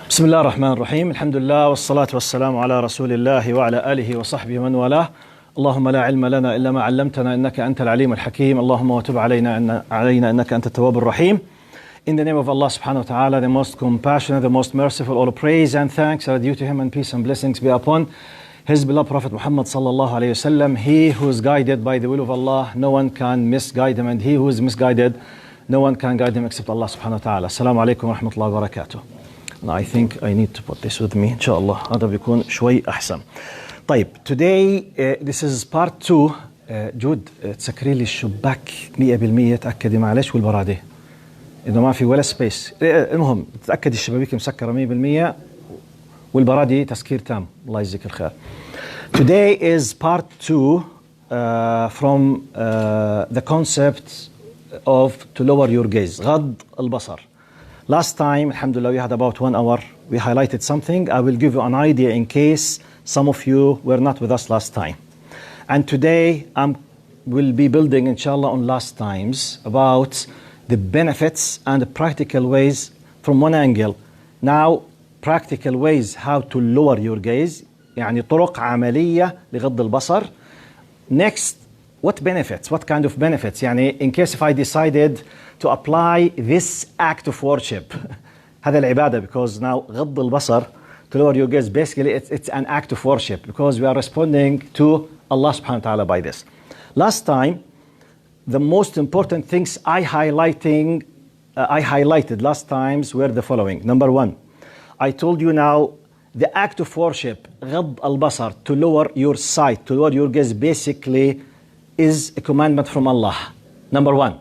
بسم الله الرحمن الرحيم. الحمد لله والصلاة والسلام على رسول الله وعلى آله وصحبه ومن والاه. اللهم لا علم لنا إلا ما علمتنا إنك أنت العليم الحكيم. اللهم وتب علينا إنك أنت التواب الرحيم. In the name of Allah subhanahu wa ta'ala, the most compassionate, the most merciful, all praise and thanks are due to him, and peace and blessings be upon his beloved Prophet Muhammad sallallahu alayhi wasallam. He who is guided by the will of Allah, no one can misguide him, and he who is misguided, no one can guide him except Allah subhanahu wa ta'ala. Assalamu alaikum wa rahmatullahi wa barakatuh. And I think I need to put this with me, inshallah. هذا بيكون شوي أحسن. طيب, today this is part 2. جود تسكري لي الشباك 100%. تأكدي معلش والبرادة إنه ما في ولا سبيس. المهم تأكدي الشبابيك مسكرة 100% والبرادة تسكير تام. الله يجزيك الخير. Today is part 2 from the concept of to lower your gaze. غض البصر. Last time, alhamdulillah, we had about 1 hour. We highlighted something. I will give you an idea in case some of you were not with us last time. And today, we'll be building, inshallah, on last times about the benefits and the practical ways from one angle. Now, practical ways how to lower your gaze. يعني طرق عملية لغض البصر. Next, what benefits? What kind of benefits? يعني in case if I decided to apply this act of worship. هذا العبادة, because now غض البصر, to lower your gaze, basically it's an act of worship because we are responding to Allah subhanahu wa ta'ala by this. Last time, the most important things I highlighted last times were the following. Number 1, I told you now the act of worship, غض البصر, to lower your sight, to lower your gaze, basically is a commandment from Allah. Number 1.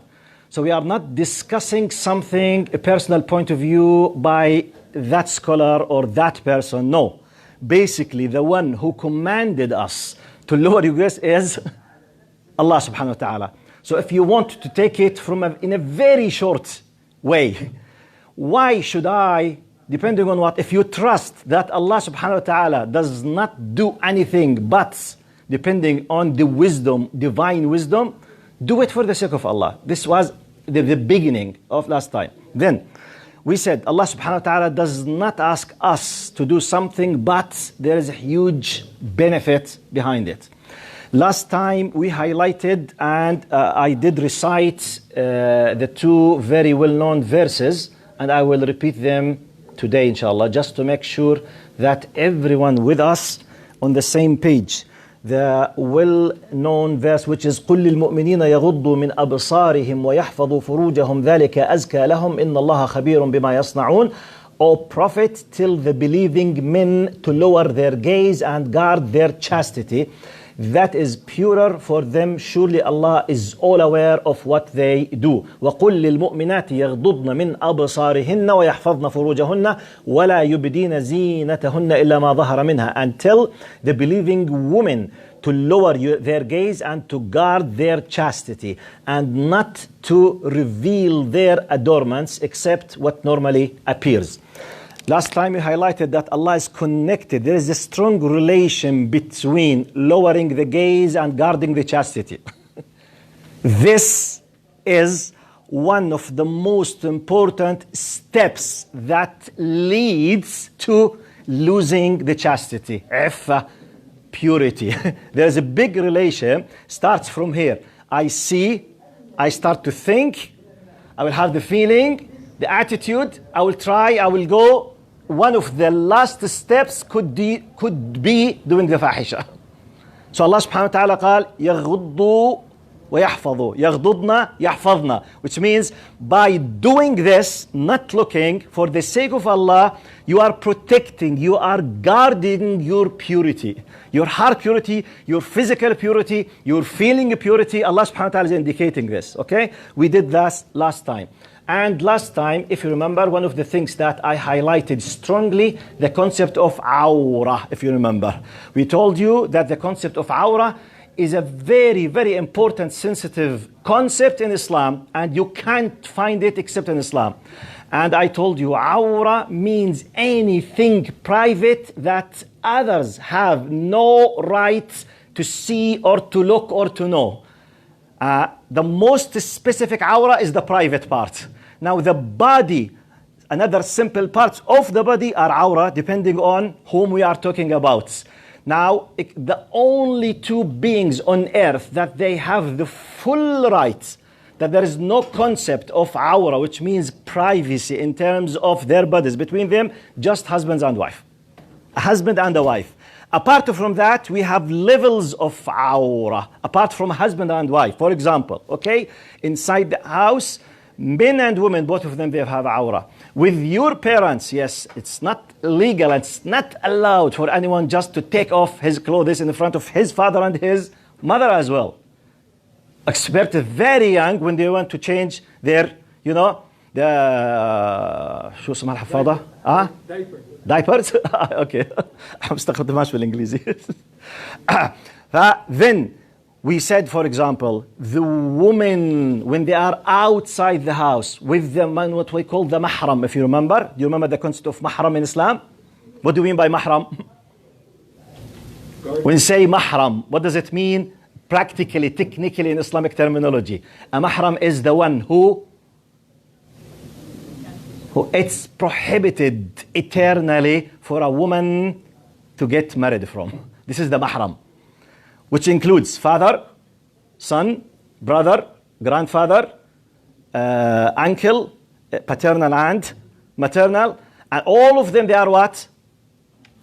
So we are not discussing something, a personal point of view by that scholar or that person. No. Basically, the one who commanded us to lower your gaze is Allah subhanahu wa ta'ala. So if you want to take it in a very short way, why should I, depending on what, if you trust that Allah subhanahu wa ta'ala does not do anything but depending on the wisdom, divine wisdom, do it for the sake of Allah. This was the beginning of last time. Then we said Allah subhanahu wa ta'ala does not ask us to do something, but there is a huge benefit behind it. Last time we highlighted and I did recite the 2 very well-known verses, and I will repeat them today inshallah, just to make sure that everyone with us on the same page. The well-known verse, which is قُلْ لِلْمُؤْمِنِينَ يَغُضُّوا مِنْ أَبْصَارِهِمْ وَيَحْفَظُوا فُرُوجَهُمْ ذَلِكَ أَزْكَى لَهُمْ إِنَّ اللَّهَ خَبِيرٌ بِمَا يَصْنَعُونَ. O Prophet, tell the believing men to lower their gaze and guard their chastity. That is purer for them. Surely Allah is all aware of what they do. وَقُلْ لِلْمُؤْمِنَاتِ يَغْضُضْنَ مِنْ أَبْصَارِهِنَّ وَيَحْفَظْنَ فُرُوجَهُنَّ وَلَا يُبْدِينَ زِينَتَهُنَّ إِلَّا مَا ظَهَرَ مِنْهَا. And tell the believing women to lower their gaze and to guard their chastity and not to reveal their adornments except what normally appears. Last time we highlighted that Allah is connected. There is a strong relation between lowering the gaze and guarding the chastity. This is one of the most important steps that leads to losing the chastity. Iffa, purity. There is a big relation. Starts from here. I see, I start to think, I will have the feeling, the attitude, I will try, I will go. One of the last steps could be doing the fahisha. So Allah subhanahu wa ta'ala قال يغضوا ويحفظوا يغضضنا يحفظنا, which means by doing this, not looking, for the sake of Allah, you are protecting, you are guarding your purity, your heart purity, your physical purity, your feeling purity. Allah subhanahu wa ta'ala is indicating this. Okay, we did that last time. And last time, if you remember, one of the things that I highlighted strongly, the concept of awrah, if you remember. We told you that the concept of awrah is a very, very important, sensitive concept in Islam, and you can't find it except in Islam. And I told you, awrah means anything private that others have no right to see or to look or to know. The most specific awrah is the private part. Now the body, another simple parts of the body are awra, depending on whom we are talking about. Now, the only two beings on earth that they have the full right, that there is no concept of awra, which means privacy in terms of their bodies between them, just husbands and wife. A husband and a wife. Apart from that, we have levels of awra, apart from husband and wife. For example, okay, inside the house, men and women, both of them, they have awra. With your parents, yes, it's not legal, it's not allowed for anyone just to take off his clothes in front of his father and his mother as well. Except very young when they want to change their, you know, the شو اسمها الحفاضة؟ diapers. Okay. ما بستخدمهاش بالإنجليزي. Then we said, for example, the women when they are outside the house with the man, what we call the mahram. If you remember, do you remember the concept of mahram in Islam? What do we mean by mahram? When you say mahram, what does it mean? Practically, technically in Islamic terminology, a mahram is the one who it's prohibited eternally for a woman to get married from. This is the mahram, which includes father, son, brother, grandfather, uncle, paternal aunt, maternal, and all of them, they are what?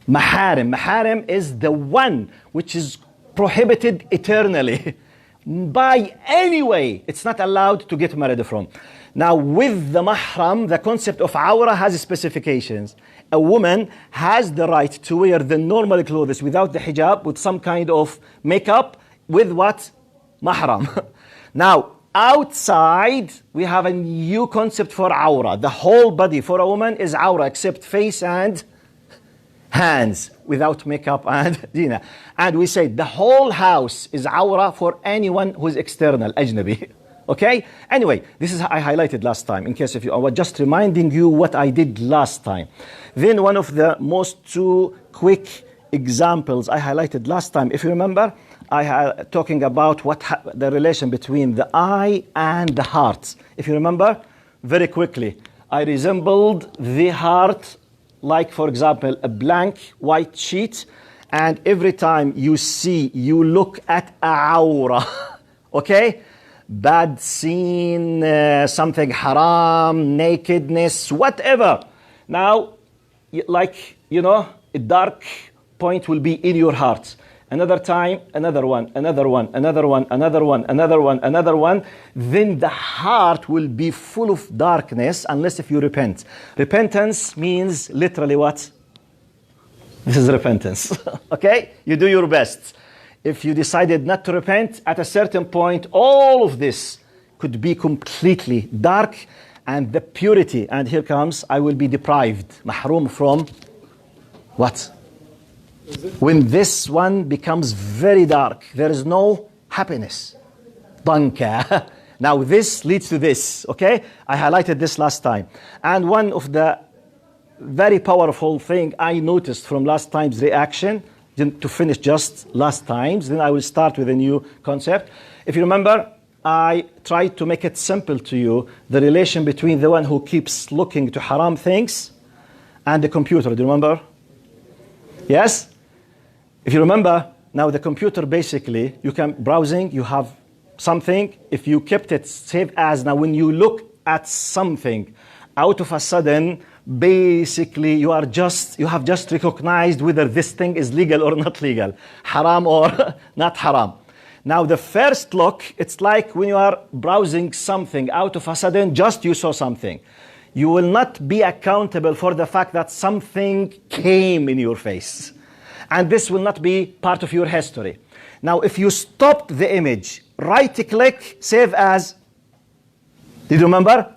Maharim. Maharim is the one which is prohibited eternally. By any way, it's not allowed to get married from. Now, with the mahram, the concept of awra has specifications. A woman has the right to wear the normal clothes without the hijab, with some kind of makeup, with what? Mahram. Now, outside, we have a new concept for awra. The whole body for a woman is awra, except face and hands, without makeup and dina. And we say the whole house is awra for anyone who is external, ajnabi. Okay? Anyway, this is I highlighted last time, in case if you, I was just reminding you what I did last time. Then one of the most two quick examples I highlighted last time, if you remember, talking about the relation between the eye and the heart. If you remember, very quickly, I resembled the heart like, for example, a blank white sheet, and every time you look at a awra, okay? Bad scene, something haram, nakedness, whatever. Now, like, you know, a dark point will be in your heart. Another time, another one, another one, another one, another one, another one, another one. Then the heart will be full of darkness unless if you repent. Repentance means literally what? This is repentance. Okay? You do your best. If you decided not to repent, at a certain point, all of this could be completely dark, and the purity, and here comes, I will be deprived, mahroom from what? When this one becomes very dark, there is no happiness. Danka. Now this leads to this, okay? I highlighted this last time. And one of the very powerful thing I noticed from last time's reaction, to finish just last time's, then I will start with a new concept. If you remember, I tried to make it simple to you, the relation between the one who keeps looking to haram things and the computer. Do you remember? Yes? If you remember, now the computer basically, you can browsing, you have something. If you kept it saved as, now when you look at something, out of a sudden, basically you have just recognized whether this thing is legal or not legal, haram or not haram. Now the first look, it's like when you are browsing something, out of a sudden just you saw something. You will not be accountable for the fact that something came in your face. And this will not be part of your history. Now if you stopped the image, right click, save as. Did you remember?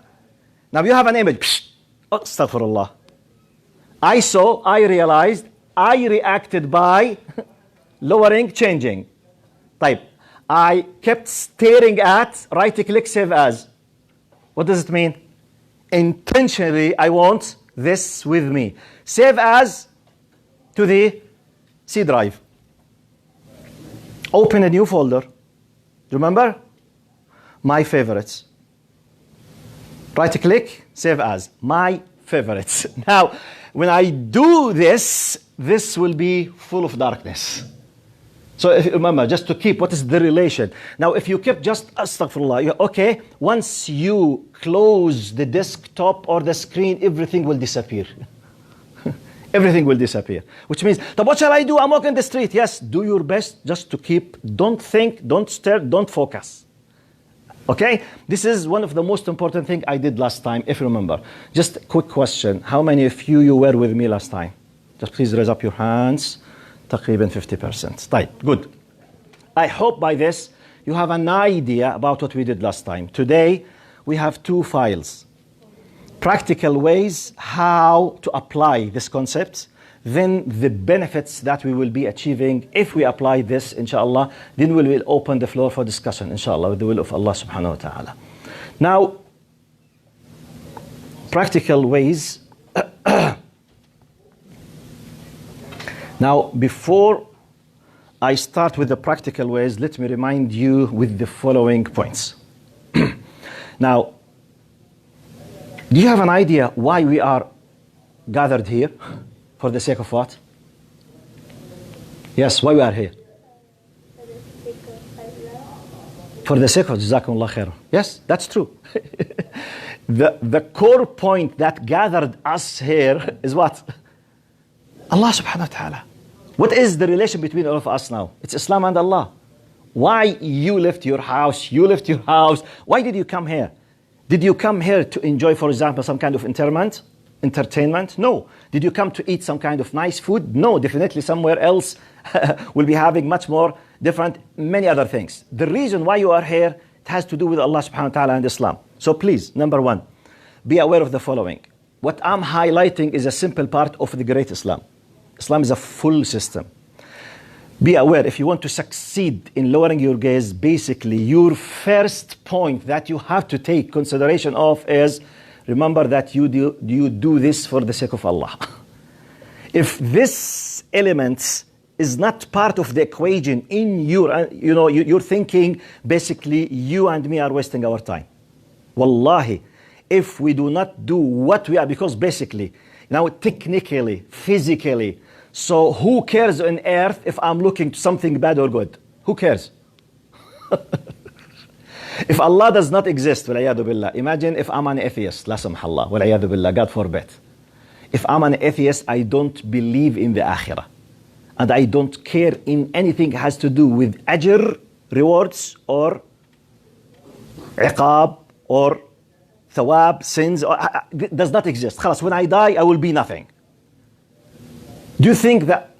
Now you have an image. Psh, oh, astaghfirullah. I saw, I realized, I reacted by lowering, changing. Type. I kept staring at, right click, save as. What does it mean? Intentionally, I want this with me. Save as to the C drive. Open a new folder. Remember? My favorites. Right click, save as. My favorites. Now, when I do this, this will be full of darkness. So if, remember, just to keep, what is the relation? Now, if you keep just astaghfirullah, okay, once you close the desktop or the screen, everything will disappear. Everything will disappear. Which means, what shall I do? I'm walking the street. Yes, do your best just to keep, don't think, don't stare, don't focus. Okay? This is one of the most important things I did last time, if you remember. Just a quick question. How many of you were with me last time? Just please raise up your hands. تقريبا 50%. طيب, good. I hope by this you have an idea about what we did last time. Today we have two files. Practical ways how to apply this concept, then the benefits that we will be achieving if we apply this, inshallah. Then we will open the floor for discussion, inshallah, with the will of Allah subhanahu wa ta'ala. Now, practical ways. Now, before I start with the practical ways, let me remind you with the following points. Now, do you have an idea why we are gathered here? For the sake of what? Yes, why we are here? For the sake of Jazakumullah khair. Yes, that's true. The core point that gathered us here is what? Allah subhanahu wa ta'ala. What is the relation between all of us now? It's Islam and Allah. Why you left your house? You left your house. Why did you come here? Did you come here to enjoy, for example, some kind of entertainment? No. Did you come to eat some kind of nice food? No, definitely somewhere else will be having much more different, many other things. The reason why you are here, it has to do with Allah subhanahu wa ta'ala and Islam. So please, number one, be aware of the following. What I'm highlighting is a simple part of the great Islam. Islam is a full system. Be aware, if you want to succeed in lowering your gaze, basically your first point that you have to take consideration of is, remember that you do this for the sake of Allah. If this element is not part of the equation in your, you're thinking, basically you and me are wasting our time. Wallahi, if we do not do what we are, because basically, now technically, physically, so who cares on earth if I'm looking to something bad or good? Who cares? If Allah does not exist, وَالْعِيَاذُ بِاللَّهِ, imagine if I'm an atheist, لا سمح الله, وَالْعِيَاذُ بِاللَّهِ, God forbid. If I'm an atheist, I don't believe in the akhirah. And I don't care in anything that has to do with ajr, rewards, or iqab, or thawab, sins, does not exist. خلاص, when I die, I will be nothing. Do you think that,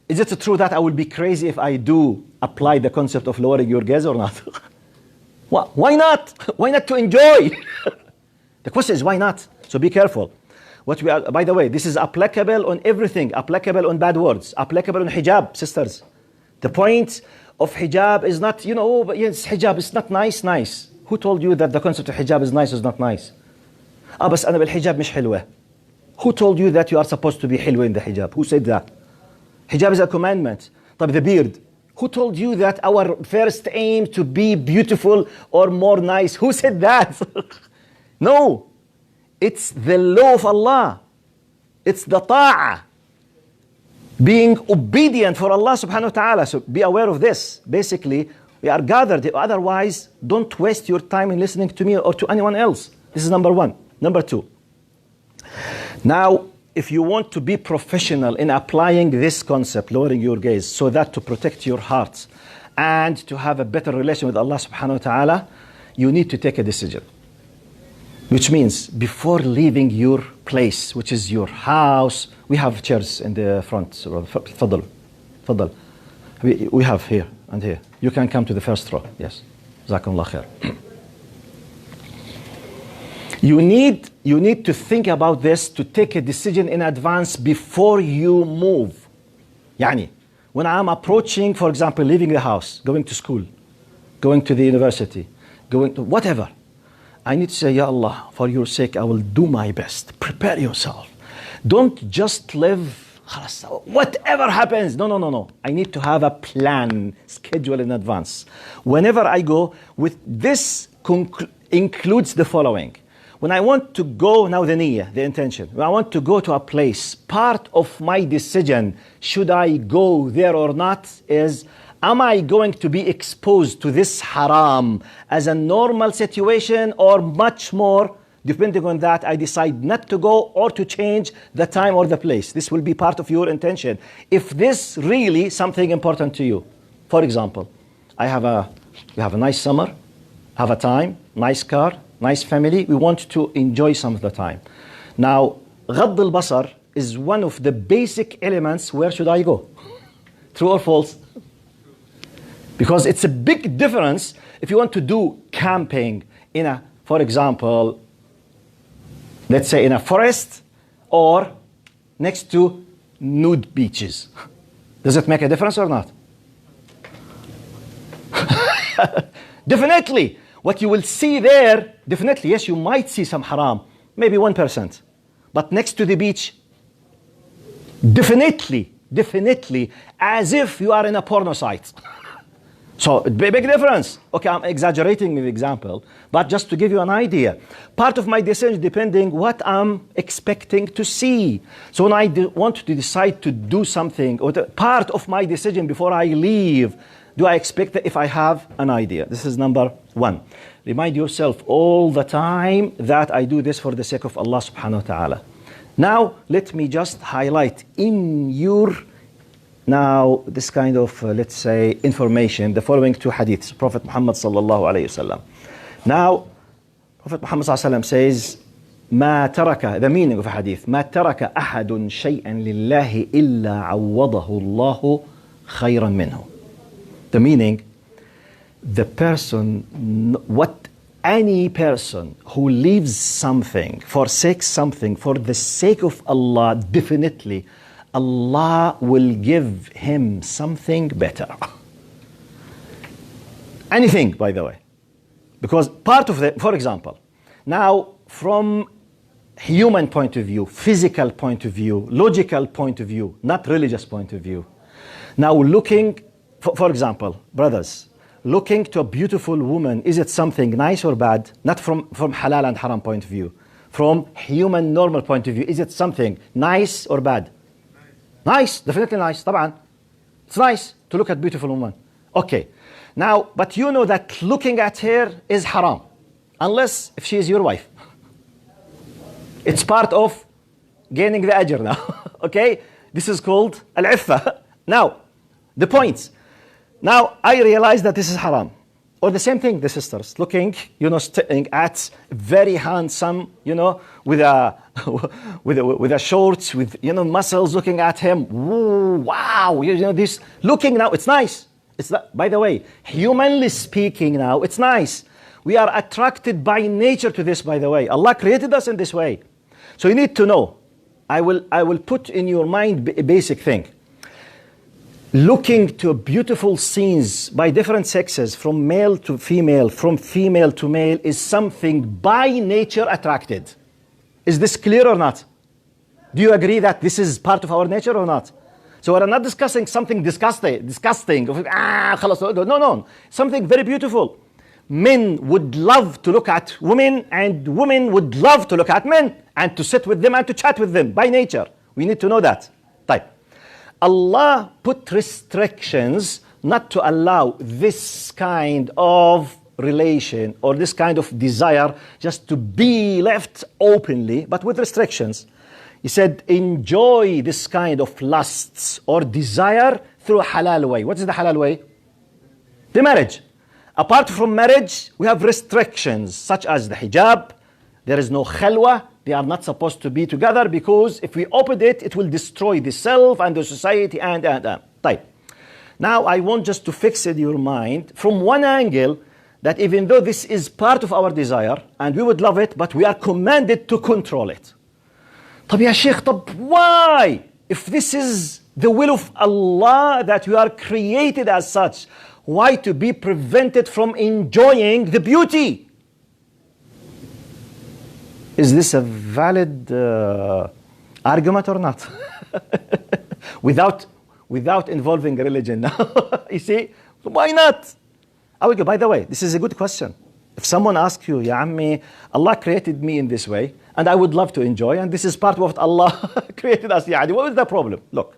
is it true that I will be crazy if I do apply the concept of lowering your gaze or not? Why not? Why not to enjoy? The question is, why not? So be careful. What we are, by the way, this is applicable on everything, applicable on bad words, applicable on hijab, sisters. The point of hijab is not, oh, yes, hijab is not nice. Who told you that the concept of hijab is nice or is not nice? بس أنا بالحجاب مش حلوة. Who told you that you are supposed to be حلوة in the hijab? Who said that? Hijab is a commandment. طب the beard. Who told you that our first aim to be beautiful or more nice? Who said that? No. It's the law of Allah. It's the ta'ah. Being obedient for Allah subhanahu wa ta'ala. So be aware of this. Basically, we are gathered. Otherwise, don't waste your time in listening to me or to anyone else. This is number one. Number two. Now, if you want to be professional in applying this concept, lowering your gaze, so that to protect your heart and to have a better relation with Allah subhanahu wa ta'ala, you need to take a decision. Which means before leaving your place, which is your house, we have chairs in the front. تفضل. We have here and here. You can come to the first row. Yes. Jazakumullah khair. You need to think about this, to take a decision in advance before you move. Yani, when I'm approaching, for example, leaving the house, going to school, going to the university, going to whatever, I need to say, Ya Allah, for your sake, I will do my best. Prepare yourself. Don't just live, whatever happens. No. I need to have a plan, schedule in advance. Whenever I go, with this includes the following. When I want to go, now the niyyah, the intention. When I want to go to a place, part of my decision, should I go there or not, is, am I going to be exposed to this haram as a normal situation, or much more, depending on that, I decide not to go or to change the time or the place. This will be part of your intention. If this really something important to you. For example, we have a nice summer, have a time, nice car, nice family. We want to enjoy some of the time. Now, غض البصر is one of the basic elements. Where should I go? True or false? Because it's a big difference if you want to do camping in a, for example, let's say in a forest or next to nude beaches. Does it make a difference or not? Definitely. What you will see there, definitely, yes, you might see some haram, maybe 1%. But next to the beach, definitely, as if you are in a porno site. So, big difference. Okay, I'm exaggerating with the example, but just to give you an idea. Part of my decision depending what I'm expecting to see. So when I want to decide to do something, or part of my decision before I leave, do I expect that if I have an idea? This is number one. Remind yourself all the time that I do this for the sake of Allah subhanahu wa ta'ala. Now, let me just highlight in your, now this kind of, let's say, information, the following two hadiths, Prophet Muhammad sallallahu alayhi wasallam. Now, Prophet Muhammad sallallahu alayhi wasallam says, ما ترك, the meaning of a hadith, ما ترك أحد شيئا لله إلا عوضه الله خيرا منه. The meaning, the person, any person who leaves something, forsakes something for the sake of Allah, definitely Allah will give him something better. Anything, by the way. Because part of the, for example, now from human point of view, physical point of view, logical point of view, not religious point of view. Now looking, for example, brothers, looking to a beautiful woman, is it something nice or bad? Not from halal and haram point of view. From human normal point of view, is it something nice or bad? Nice, definitely nice, طبعا. It's nice to look at beautiful woman. Okay. Now, but you know that looking at her is haram. Unless if she is your wife. It's part of gaining the ajr now. Okay? This is called al-iffa. Now, the points. Now, I realize that this is haram. Or the same thing, the sisters, looking, staring at very handsome, with a shorts, with, muscles, looking at him. Woo, wow, this, looking now, it's nice. It's not, by the way, humanly speaking now, it's nice. We are attracted by nature to this, by the way. Allah created us in this way. So you need to know. I will put in your mind a basic thing. Looking to beautiful scenes by different sexes, from male to female, from female to male, is something by nature attracted. Is this clear or not? Do you agree that this is part of our nature or not? So we're not discussing something disgusting. No. Something very beautiful. Men would love to look at women, and women would love to look at men, and to sit with them and to chat with them by nature. We need to know that. Type. Allah put restrictions not to allow this kind of relation or this kind of desire just to be left openly, but with restrictions. He said, enjoy this kind of lusts or desire through a halal way. What is the halal way? The marriage. Apart from marriage, we have restrictions such as the hijab. There is no khalwa. They are not supposed to be together because if we open it, it will destroy the self and the society and. Type. Now, I want just to fix in your mind from one angle that even though this is part of our desire and we would love it, but we are commanded to control it. طب يا شيخ, طب why? If this is the will of Allah that we are created as such, why to be prevented from enjoying the beauty? Is this a valid argument or not? without involving religion now. You see, why not? I will go, by the way, this is a good question. If someone asks you, Ya Ammi, Allah created me in this way, and I would love to enjoy, and this is part of what Allah created us, يعني, what is the problem? Look,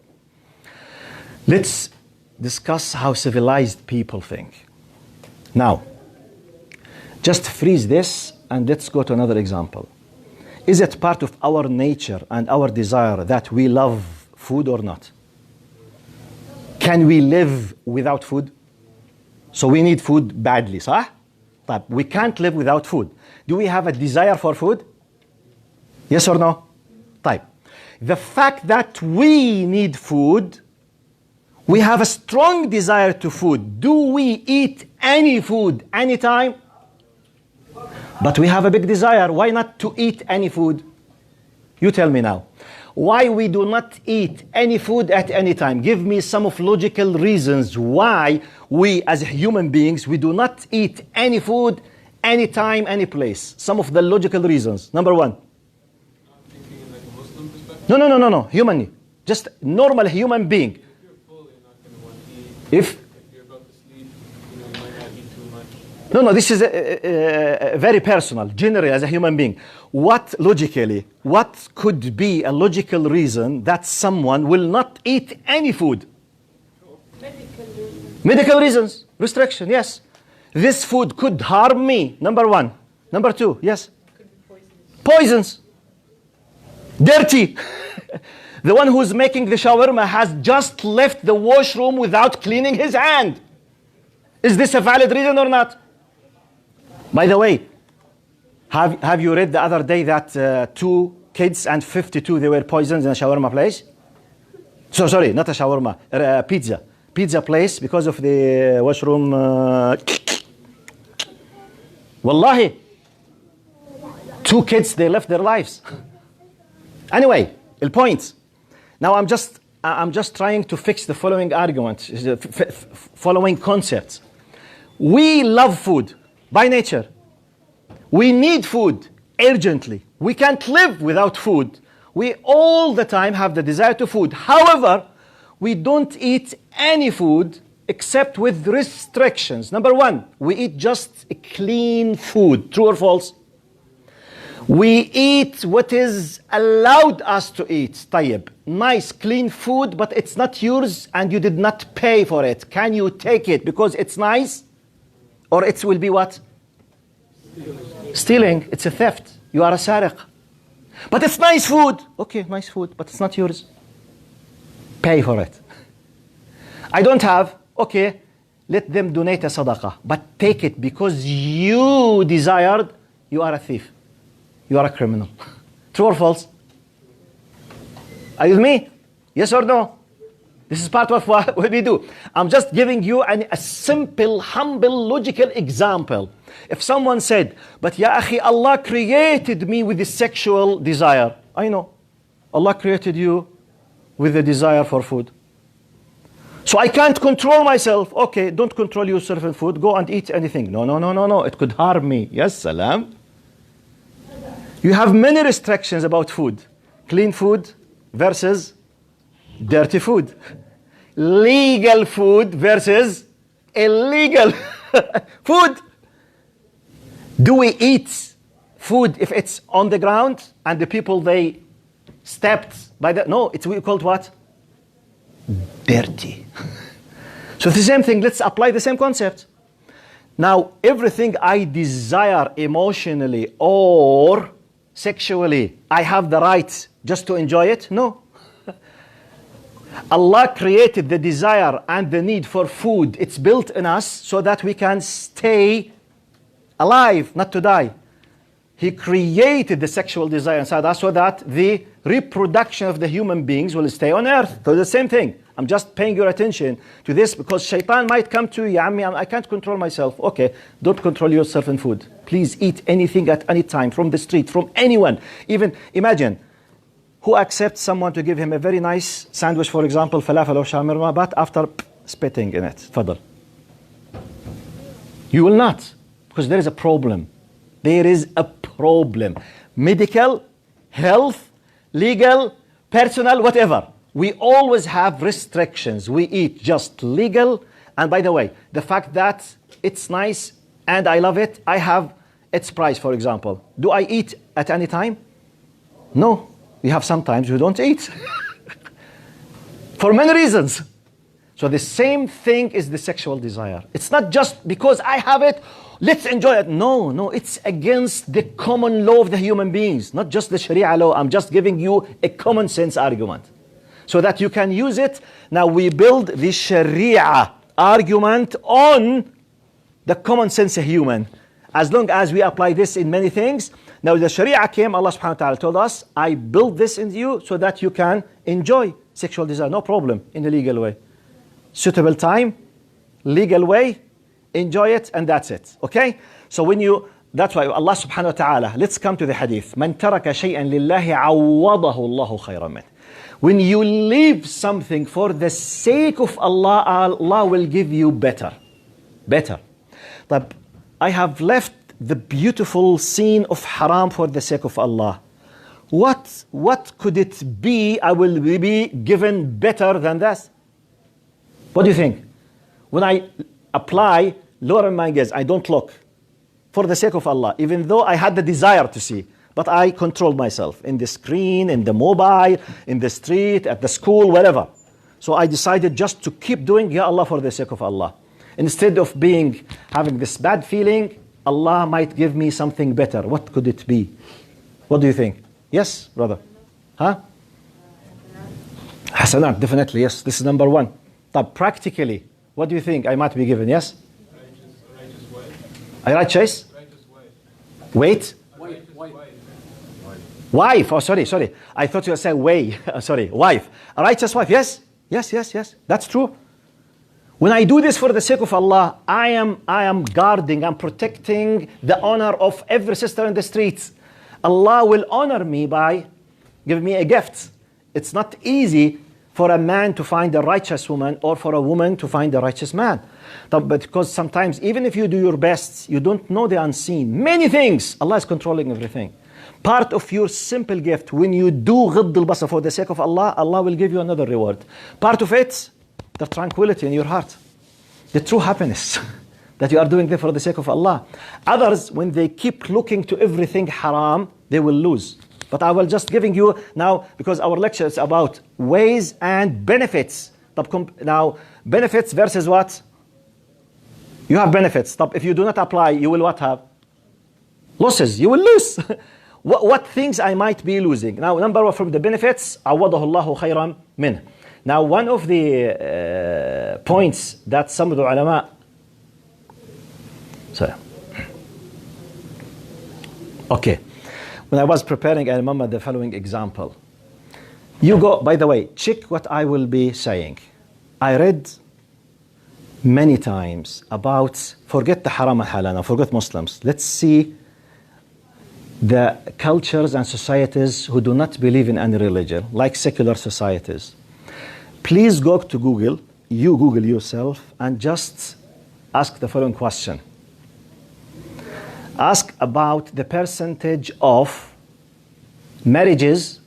let's discuss how civilized people think. Now, just freeze this and let's go to another example. Is it part of our nature and our desire that we love food or not? Can we live without food? So we need food badly, صح? But we can't live without food. Do we have a desire for food? Yes or no? طيب. The fact that we need food, we have a strong desire to food. Do we eat any food anytime? But we have a big desire. Why not to eat any food? You tell me now. Why we do not eat any food at any time? Give me some of logical reasons why we as human beings, we do not eat any food, anytime, any place. Some of the logical reasons. Number one. No. Humanly. Just normal human being. If you're about to sleep, you might not eat too much. No, this is very personal, generally as a human being. What could be a logical reason that someone will not eat any food? Medical reasons. Restriction, yes. This food could harm me, number one. Number two, yes. Could be poisons. Dirty. The one who's making the shawarma has just left the washroom without cleaning his hand. Is this a valid reason or not? By the way, have you read the other day that 2 kids and 52, they were poisoned in a shawarma place? So sorry, not a shawarma, pizza place because of the washroom. Wallahi, 2 kids, they left their lives. Anyway, the point. Now I'm just trying to fix the following argument, following concepts. We love food by nature. We need food urgently. We can't live without food. We all the time have the desire to food. However, we don't eat any food except with restrictions. Number one, we eat just clean food. True or false? We eat what is allowed us to eat. طيب. Nice, clean food, but it's not yours and you did not pay for it. Can you take it because it's nice? Or it will be what? Stealing. It's a theft. You are a sariq. But it's nice food. Okay, nice food, but it's not yours. Pay for it. I don't have. Okay, let them donate a sadaqah. But take it because you desired. You are a thief. You are a criminal. True or false? Are you with me? Yes or no? This is part of what we do. I'm just giving you a simple, humble, logical example. If someone said, but ya akhi, Allah created me with this sexual desire. I know. Allah created you with the desire for food. So I can't control myself. Okay, don't control yourself in food. Go and eat anything. No. It could harm me. Yes, salam. You have many restrictions about food. Clean food versus dirty food. Legal food versus illegal food. Do we eat food if it's on the ground and the people, they stepped by the... No, it's called what? Dirty. So it's the same thing. Let's apply the same concept. Now, everything I desire emotionally or sexually, I have the right just to enjoy it? No. Allah created the desire and the need for food. It's built in us so that we can stay alive, not to die. He created the sexual desire inside us so that the reproduction of the human beings will stay on earth. So the same thing. I'm just paying your attention to this because shaitan might come to you, I can't control myself. Okay, don't control yourself in food. Please eat anything at any time, from the street, from anyone. Even imagine, who accepts someone to give him a very nice sandwich, for example, falafel or shawarma, but after spitting in it? Fadal. You will not, because there is a problem. There is a problem. Medical, health, legal, personal, whatever. We always have restrictions. We eat just legal. And by the way, the fact that it's nice, and I love it, I have its price, for example. Do I eat at any time? No. We have sometimes we don't eat. For many reasons. So the same thing is the sexual desire. It's not just because I have it, let's enjoy it. No, no, it's against the common law of the human beings, not just the Sharia law. I'm just giving you a common sense argument so that you can use it. Now we build the Sharia argument on the common sense of human. As long as we apply this in many things. Now the Sharia came, Allah subhanahu wa ta'ala told us, I built this into you so that you can enjoy sexual desire, no problem, in a legal way. Suitable time, legal way, enjoy it, and that's it. Okay? So when you, that's why Allah subhanahu wa ta'ala, let's come to the hadith. من ترك شيئا لله عوضه الله خيرا منه. When you leave something for the sake of Allah, Allah will give you better. Better. But I have left the beautiful scene of haram for the sake of Allah. What could it be I will be given better than that? What do you think? When I apply, lower my gaze, I don't look for the sake of Allah, even though I had the desire to see, but I controlled myself in the screen, in the mobile, in the street, at the school, wherever. So I decided just to keep doing Ya Allah for the sake of Allah. Instead of having this bad feeling, Allah might give me something better. What could it be? What do you think? Yes, brother? Huh? Hasanat, definitely, yes. This is number one. But practically, what do you think I might be given? Yes? Righteous? Wait? Wife. Oh, sorry. I thought you were saying way. Sorry, wife. A righteous wife, yes? Yes. That's true. When I do this for the sake of Allah, I am guarding, I'm protecting the honor of every sister in the streets. Allah will honor me by giving me a gift. It's not easy for a man to find a righteous woman or for a woman to find a righteous man. But because sometimes, even if you do your best, you don't know the unseen. Many things, Allah is controlling everything. Part of your simple gift, when you do ghadd al-basar for the sake of Allah, Allah will give you another reward. Part of it, the tranquility in your heart, the true happiness that you are doing there for the sake of Allah. Others, when they keep looking to everything haram, they will lose. But I will just giving you now, because our lecture is about ways and benefits. Now, benefits versus what? You have benefits. If you do not apply, you will what have? Losses. You will lose. What things I might be losing? Now, number one, from the benefits, عوضه الله خيرا منه. Now, one of the points that some of the ulama, when I was preparing, I remember the following example. You go, by the way, check what I will be saying. I read many times about, forget the haram and halal, now forget Muslims. Let's see the cultures and societies who do not believe in any religion, like secular societies. Please go to Google, you Google yourself, and just ask the following question. Ask about the percentage of marriages.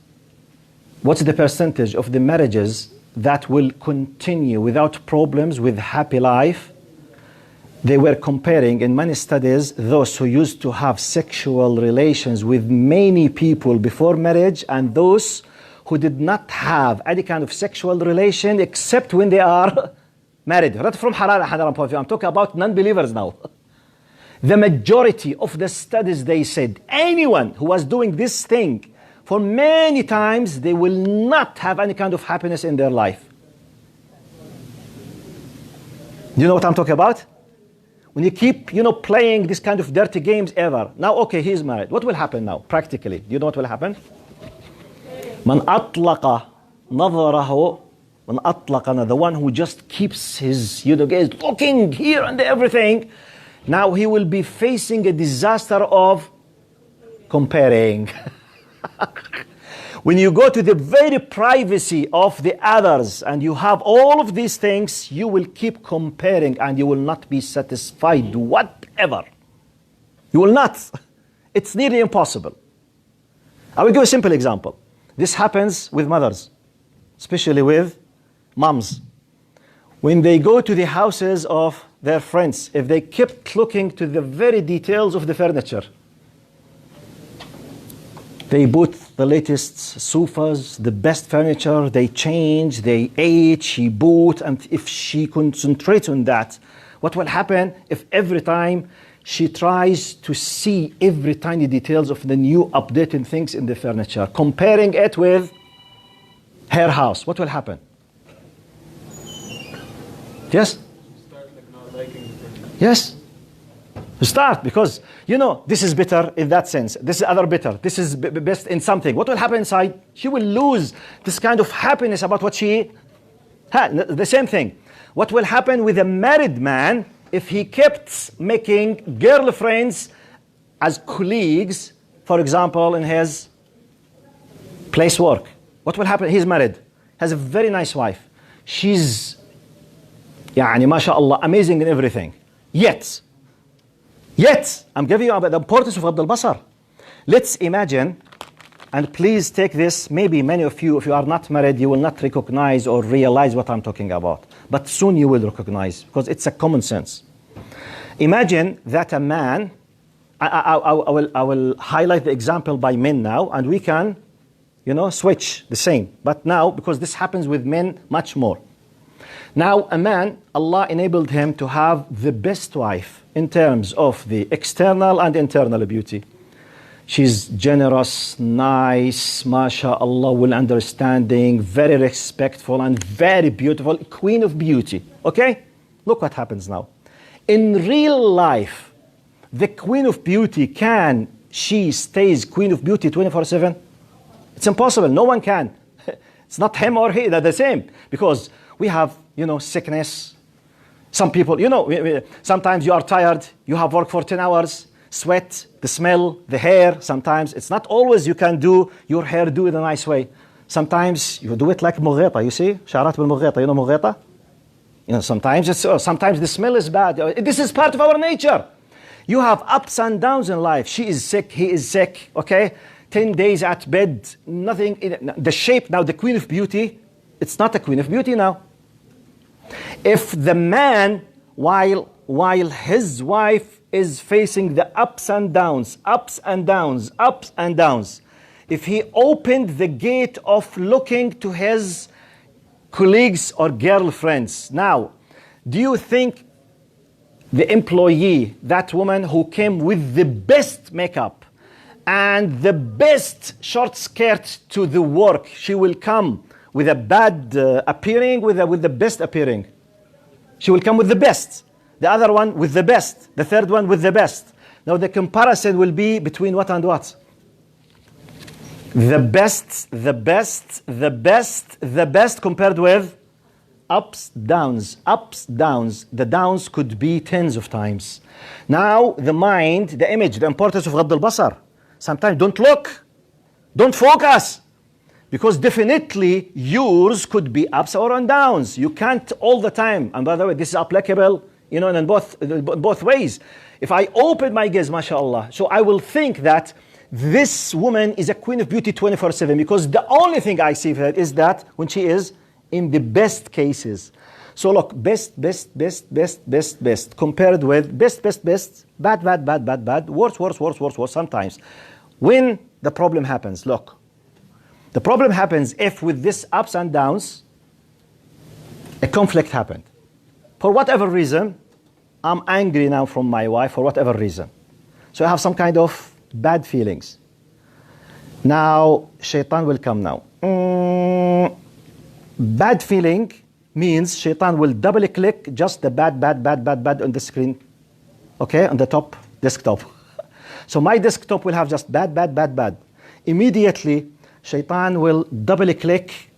What's the percentage of the marriages that will continue without problems with happy life? They were comparing in many studies those who used to have sexual relations with many people before marriage and those who did not have any kind of sexual relation except when they are married. Not from halal point of view. I'm talking about non-believers now. The majority of the studies, they said, anyone who was doing this thing for many times, they will not have any kind of happiness in their life. Do you know what I'm talking about? When you keep, playing this kind of dirty games ever. Now, okay, he's married. What will happen now, practically? Do you know what will happen? Man atlaqa nadharahu, man atlaqana, the one who just keeps his, gaze looking here and there, everything. Now he will be facing a disaster of comparing. When you go to the very privacy of the others and you have all of these things, you will keep comparing and you will not be satisfied whatever. You will not. It's nearly impossible. I will give a simple example. This happens with mothers, especially with moms. When they go to the houses of their friends if they kept looking to the very details of the furniture? They bought the latest sofas, the best furniture, they changed, they ate, she bought, and if she concentrates on that, what will happen if every time she tries to see every tiny details of the new updated things in the furniture, comparing it with her house, what will happen? Yes? Start like not liking the furniture. Yes. Start, because you know this is better in that sense, this is other better, this is best in something. What will happen inside? She will lose this kind of happiness about what she had. The same thing. What will happen with a married man if he kept making girlfriends as colleagues, for example, in his place work? What will happen? He's married, has a very nice wife. She's يعني ما شاء الله amazing in everything. Yet, I'm giving you about the importance of غض البصر. Let's imagine, and please take this, maybe many of you, if you are not married, you will not recognize or realize what I'm talking about. But soon you will recognize, because it's a common sense. Imagine that a man, I will highlight the example by men now, and we can, switch the same. But now, because this happens with men much more. Now, a man, Allah enabled him to have the best wife in terms of the external and internal beauty. She's generous, nice, mashallah, well understanding, very respectful, and very beautiful, queen of beauty. Okay? Look what happens now. In real life, the queen of beauty, she stays queen of beauty 24/7? It's impossible. No one can. It's not him or he, they're the same. Because we have, sickness. Some people, sometimes you are tired, you have worked for 10 hours, sweat, the smell, the hair. Sometimes it's not always you can do your hair do it in a nice way. Sometimes you do it like مغيطة, you see? شعرات بالمغيطة, you know مغيطة? Sometimes the smell is bad. This is part of our nature. You have ups and downs in life. She is sick, he is sick, okay? 10 days at bed, nothing. The shape now, the queen of beauty, it's not a queen of beauty now. If the man, while his wife is facing the ups and downs, if he opened the gate of looking to his colleagues or girlfriends, now, do you think the employee, that woman who came with the best makeup and the best short skirt to the work, she will come with a bad appearing, with the best appearing? She will come with the best. The other one with the best. The third one with the best. Now the comparison will be between what and what? The best compared with ups, downs. The downs could be tens of times. Now the mind, the image, the importance of غض البصر. Sometimes don't look. Don't focus. Because definitely yours could be ups or downs. You can't all the time. And by the way, this is applicable, in both ways. If I open my gaze, mashallah, so I will think that this woman is a queen of beauty 24/7, because the only thing I see of her is that when she is in the best cases. So look, best, compared with best, bad, worse sometimes. When the problem happens, look. The problem happens if with this ups and downs, a conflict happened. For whatever reason, I'm angry now from my wife for whatever reason. So I have some kind of bad feelings. Now, shaitan will come now. Bad feeling means shaitan will double click just the bad on the screen. Okay, on the top desktop. So my desktop will have just bad. Immediately, shaitan will double click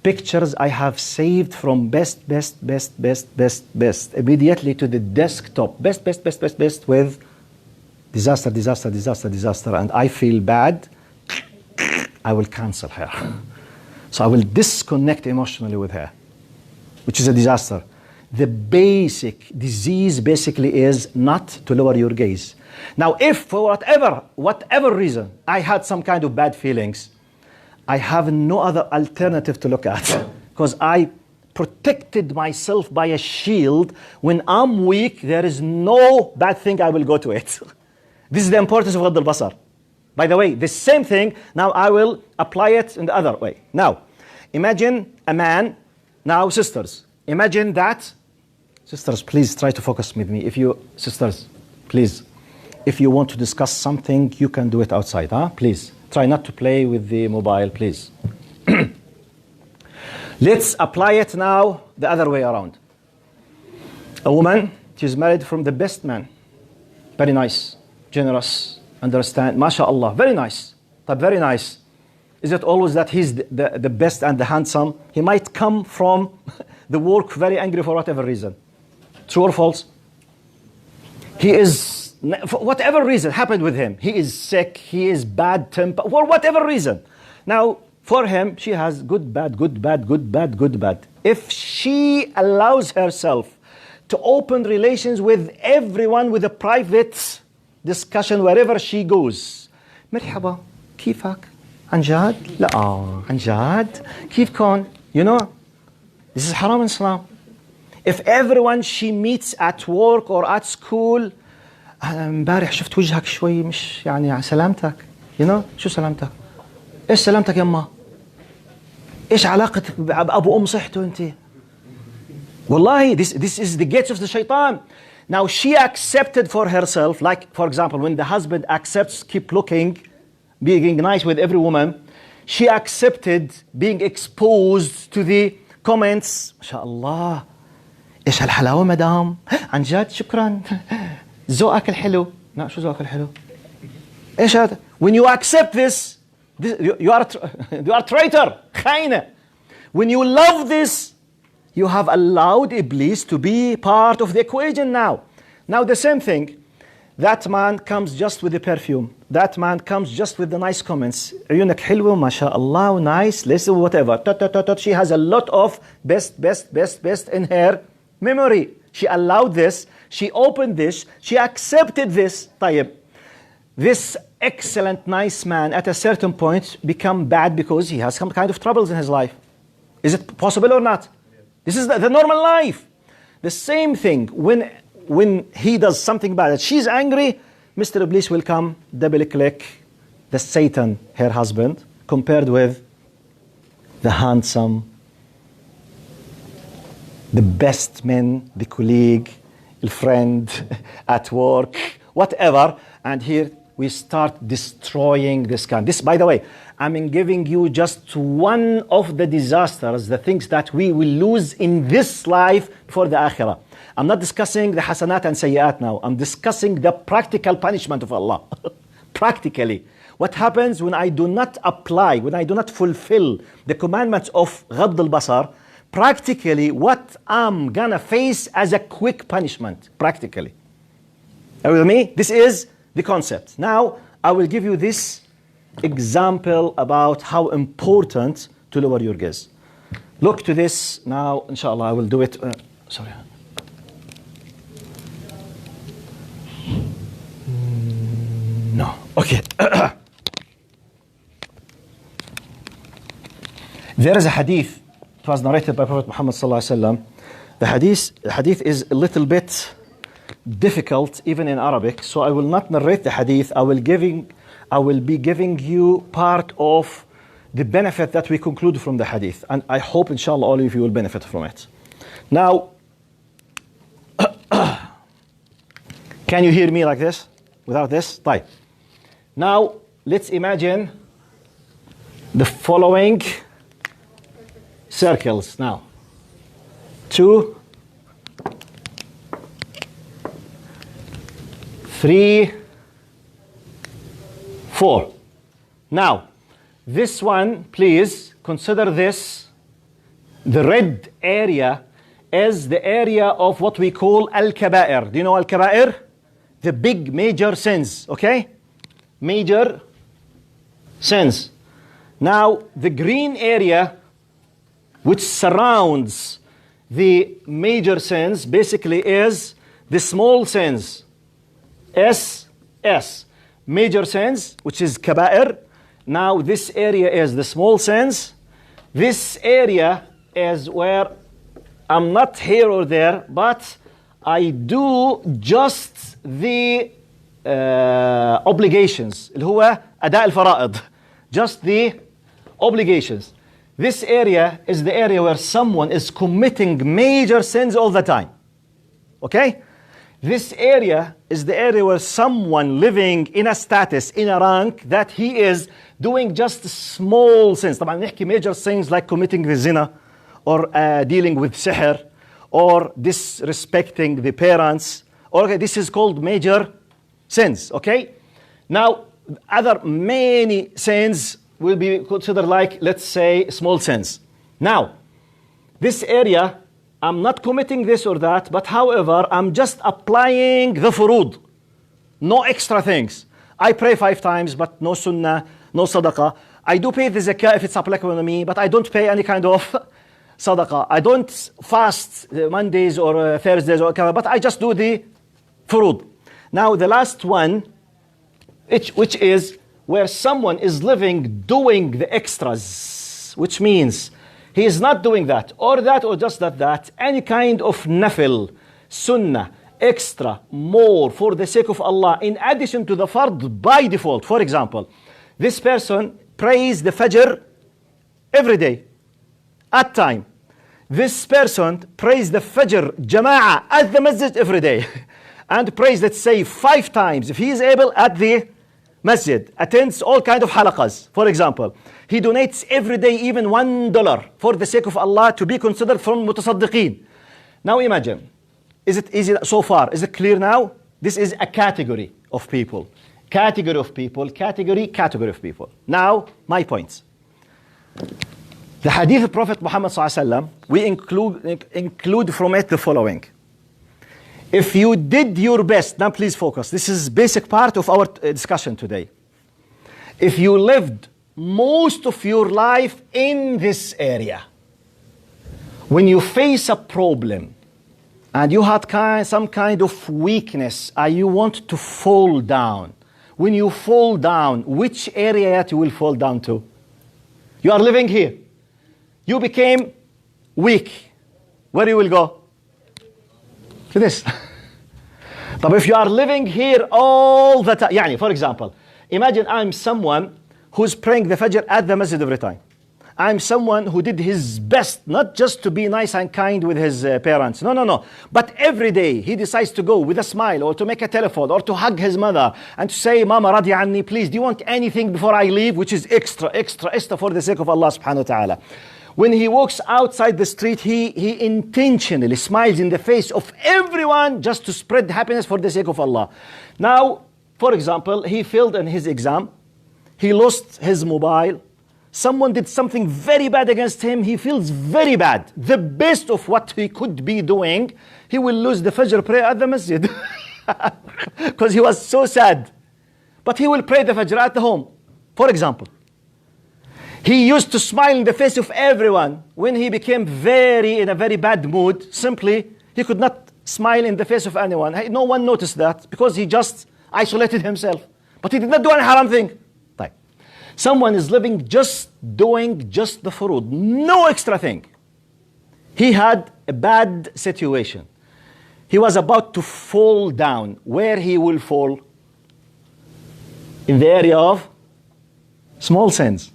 pictures I have saved from best, immediately to the desktop. Best with disaster, and I feel bad. I will cancel her. So I will disconnect emotionally with her, which is a disaster. The basic disease basically is not to lower your gaze. Now, if for whatever reason I had some kind of bad feelings, I have no other alternative to look at, because I protected myself by a shield. When I'm weak, there is no bad thing I will go to it. This is the importance of غض البصر. By the way, the same thing, now I will apply it in the other way. Now, imagine a man, now sisters, imagine that, sisters, please try to focus with me. Sisters, please, if you want to discuss something, you can do it outside, huh? Please, try not to play with the mobile, please. Let's apply it now the other way around. A woman, she's married from the best man. Very nice, generous, understand, mashallah, very nice. But very nice. Is it always that he's the best and the handsome? He might come from the work very angry for whatever reason. True or false? He is, for whatever reason happened with him. He is sick, he is bad temper, for whatever reason. Now, for him, she has good, bad, good, bad, good, bad, good, bad. If she allows herself to open relations with everyone with a private discussion wherever she goes. مرحبا كيفك؟ عن جد؟ لا عن جد؟ كيفكن؟ You know, this is haram in Islam. If everyone she meets at work or at school, امبارح شفت وجهك شوي مش يعني سلامتك. You know, شو سلامتك؟ ايش سلامتك يما؟ ايش علاقتك بابو ام صحته انت؟ والله this is the gates of the shaitan. Now she accepted for herself, like for example, when the husband accepts, keep looking, being nice with every woman, she accepted being exposed to the comments. ما شاء الله ايش هالحلاوه مدام؟ عن جد شكرا. ذوقك الحلو. لا شو ذوقك الحلو؟ ايش هذا؟ When you accept this you are traitor, خاينة. When you love this, you have allowed Iblis to be part of the equation now. Now the same thing. That man comes just with the perfume. That man comes just with the nice comments. عيونك حلوة ما شاء الله, nice, listen, whatever. She has a lot of best in her memory. She allowed this. She opened this. She accepted this. طيب. This excellent, nice man at a certain point become bad because he has some kind of troubles in his life. Is it possible or not? This is the normal life. The same thing, when he does something bad, and she's angry, Mr. Iblis will come, double click, the Satan, her husband, compared with the handsome, the best man, the colleague, the friend, at work, whatever. And here we start destroying this kind. This, by the way, I'm giving you just one of the disasters, the things that we will lose in this life for the akhirah. I'm not discussing the hasanat and sayyat now. I'm discussing the practical punishment of Allah. Practically. What happens when I do not apply, when I do not fulfill the commandments of غض البصر, practically what I'm gonna face as a quick punishment. Practically. Are you with me? This is the concept. Now, I will give you this example about how important to lower your gaze. Look to this now, inshallah, I will do it. Sorry. No. Okay. There is a hadith. It was narrated by Prophet Muhammad sallallahu alaihi wasallam. The hadith is a little bit difficult even in Arabic, so I will not narrate the hadith. I will be giving you part of the benefit that we conclude from the hadith, and I hope inshallah all of you will benefit from it. Now, can you hear me like this without this? طيب. Now let's imagine the following circles now. 2, 3, 4. Now, this one, please consider this. The red area is the area of what we call al-kaba'ir. Do you know al-kaba'ir? The big major sins, okay? Major sins. Now, the green area, which surrounds the major sins, basically is the small sins. S. Major sins, which is kaba'ir. Now, this area is the small sins. This area is where I'm not here or there, but I do just the obligations اللي هو أداء الفرائض. Just the obligations. This area is the area where someone is committing major sins all the time. Okay? This area is the area where someone living in a status, in a rank, that he is doing just small sins. طبعا نحكي major sins like committing the zina, or dealing with sihr, or disrespecting the parents. Okay, this is called major sins. Okay? Now, other many sins will be considered like, let's say, small sins. Now, this area, I'm not committing this or that, but however, I'm just applying the furud. No extra things. I pray 5 times, but no sunnah, no sadaqah. I do pay the zakah if it's applicable to me, but I don't pay any kind of sadaqah. I don't fast Mondays or Thursdays or whatever, but I just do the furud. Now, the last one, which is where someone is living doing the extras, which means he is not doing that or just that, any kind of nafil, sunnah, extra, more for the sake of Allah, in addition to the fard by default. For example, this person prays the fajr every day, at time. This person prays the fajr jama'ah at the masjid every day, and prays, let's say, 5 times, if he is able, at the masjid, attends all kind of halaqas. For example, he donates every day even $1 for the sake of Allah to be considered from mutasaddiqeen. Now imagine, is it easy so far? Is it clear now? This is a category of people. Category of people, category of people. Now, my points. The hadith of Prophet Muhammad ﷺ, we include from it the following. If you did your best, now please focus. This is basic part of our discussion today. If you lived most of your life in this area, when you face a problem and you had some kind of weakness and you want to fall down, when you fall down, which area you will fall down to? You are living here. You became weak. Where you will go? To this. But if you are living here all the time, يعني, for example, imagine I'm someone who's praying the fajr at the masjid every time. I'm someone who did his best, not just to be nice and kind with his parents. No. But every day he decides to go with a smile or to make a telephone or to hug his mother and to say, Mama, radi anni, please, do you want anything before I leave? Which is extra for the sake of Allah subhanahu wa ta'ala. When he walks outside the street, he intentionally smiles in the face of everyone just to spread happiness for the sake of Allah. Now, for example, he failed in his exam. He lost his mobile. Someone did something very bad against him. He feels very bad. The best of what he could be doing, he will lose the Fajr prayer at the masjid. Because he was so sad. But he will pray the Fajr at the home, for example. He used to smile in the face of everyone. When he became in a very bad mood, simply, he could not smile in the face of anyone. No one noticed that because he just isolated himself. But he did not do any haram thing. Right. Someone is living doing just the furud, no extra thing. He had a bad situation. He was about to fall down. Where he will fall? In the area of small sins.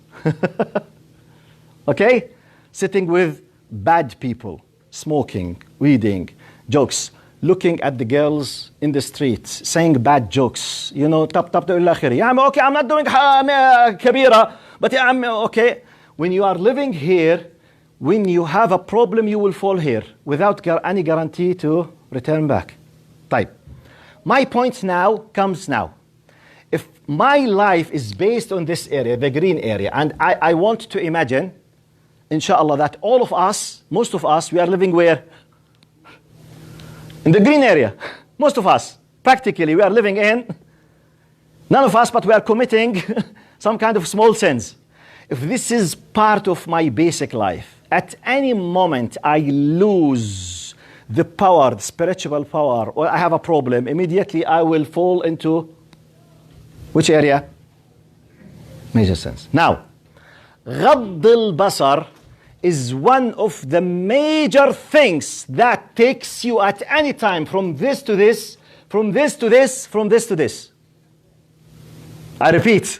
Okay? Sitting with bad people, smoking, weeding, jokes, looking at the girls in the streets, saying bad jokes, tap ila akhiri. Okay, I'm not doing kabira, but I'm okay. When you are living here, when you have a problem, you will fall here without any guarantee to return back. Type. My point comes now. If my life is based on this area, the green area, and I want to imagine, inshallah, that all of us, most of us, we are living where? In the green area. Most of us, practically, we are living in, none of us, but we are committing some kind of small sins. If this is part of my basic life, at any moment I lose the power, the spiritual power, or I have a problem, immediately I will fall into which area? Major sins. Now, غض البصر is one of the major things that takes you at any time from this to this, from this to this, from this to this. I repeat,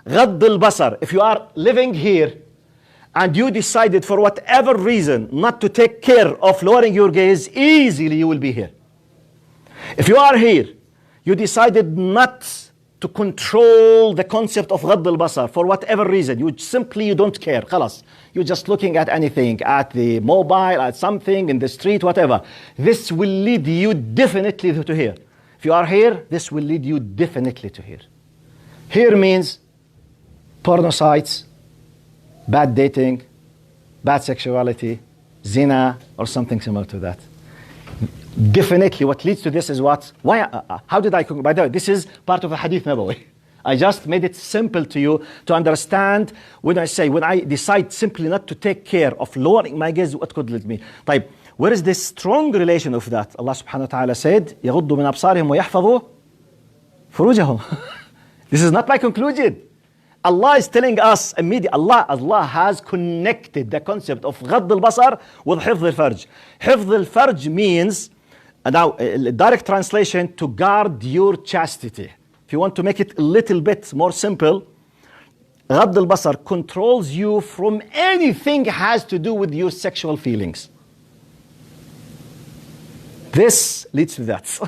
غض البصر. If you are living here and you decided for whatever reason not to take care of lowering your gaze, easily you will be here. If you are here, you decided not to control the concept of غض البصر for whatever reason, you don't care, خلاص. You're just looking at anything, at the mobile, at something in the street, whatever. This will lead you definitely to here. If you are here, this will lead you definitely to here. Here means porno sites, bad dating, bad sexuality, zina, or something similar to that. Definitely what leads to this is what? Why? How did I? By the way, this is part of the Hadith Nabawi. I just made it simple to you to understand when I decide simply not to take care of lowering my gaze, what could lead me? طيب, where is this strong relation of that? Allah subhanahu wa ta'ala said, يغضوا من أبصارهم ويحفظوا فروجهم. This is not my conclusion. Allah is telling us immediately, Allah has connected the concept of غض البصر with حفظ الفرج. حفظ الفرج means, now direct translation, to guard your chastity. If you want to make it a little bit more simple, غض البصر controls you from anything has to do with your sexual feelings. This leads to that.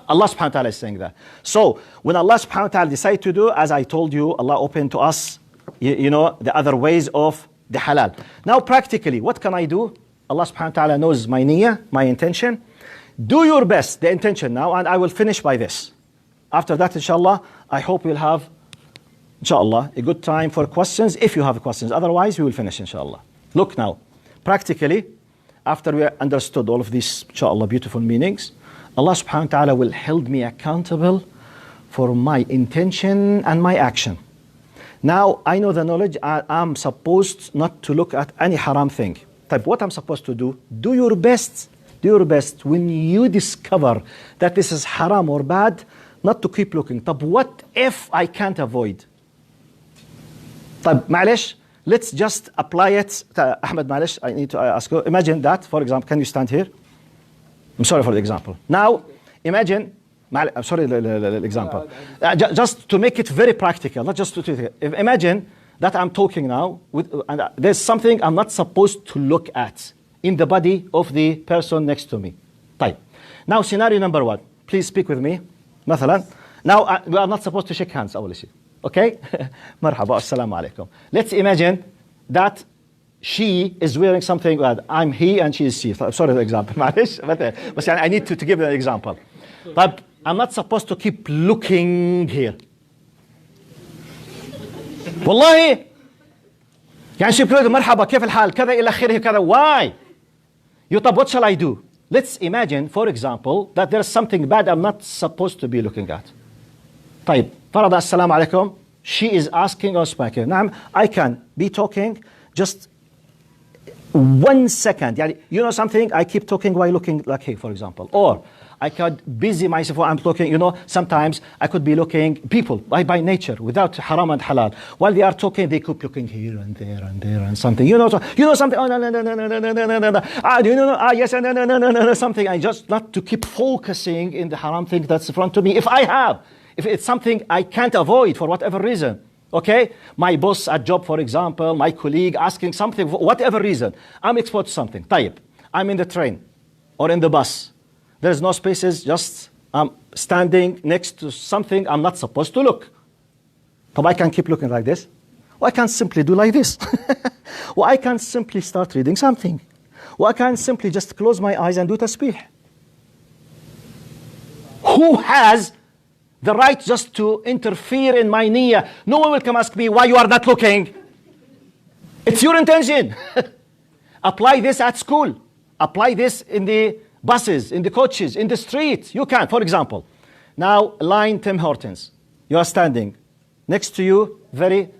Allah subhanahu wa ta'ala is saying that. So when Allah subhanahu wa ta'ala decided to do, as I told you, Allah opened to us, you know, the other ways of the halal. Now practically, what can I do? Allah subhanahu wa ta'ala knows my niyyah, my intention. Do your best, the intention now, and I will finish by this. After that, inshallah, I hope we'll have, inshallah, a good time for questions, if you have questions. Otherwise, we will finish, inshallah. Look now, practically, after we understood all of these, inshallah, beautiful meanings, Allah subhanahu wa ta'ala will hold me accountable for my intention and my action. Now, I know the knowledge, I'm supposed not to look at any haram thing. Type, what I'm supposed to do, do your best when you discover that this is haram or bad, not to keep looking. طب what if I can't avoid? طب معلش, let's just apply it. Ahmed, معلش, I need to ask you. Imagine that, for example, can you stand here? I'm sorry for the example. Now, imagine, I'm sorry the example. Just to make it very practical, not just to imagine that I'm talking now, and there's something I'm not supposed to look at in the body of the person next to me. طيب. Now, scenario number one. Please speak with me. مثلا. Now, we are not supposed to shake hands, أول شيء. Okay? مرحبا, السلام عليكم. Let's imagine that she is wearing something, I'm he and she is she. Sorry the example. معلش. But I need to give an example. But I'm not supposed to keep looking here. والله يعني she بتقول مرحبا كيف الحال كذا إلى آخره كذا. Why? طب what shall I do? Let's imagine, for example, that there's something bad I'm not supposed to be looking at. طيب فرض السلام عليكم. She is asking us back here. نعم, I can be talking just 1 second. يعني, you know something? I keep talking while looking like here, for example. Or I could busy myself while I'm talking. You know, sometimes I could be looking, people by nature, without haram and halal. While they are talking, they keep looking here and there and there and something. You know something? Oh, no. Yes, no, something. I just not to keep focusing in the haram thing that's in front of me. If it's something I can't avoid for whatever reason. Okay? My boss at job, for example, my colleague asking something, for whatever reason. I'm exposed to something. طيب. I'm in the train or in the bus. There's no spaces, just I'm standing next to something I'm not supposed to look. But I can keep looking like this. Or I can simply do like this. Or I can simply start reading something. Or I can simply just close my eyes and do tasbih. Who has the right just to interfere in my niyyah? No one will come ask me why you are not looking. It's your intention. Apply this at school. Apply this in the buses, in the coaches, in the street. You can, for example. Now, line Tim Hortons. You are standing. Next to you, very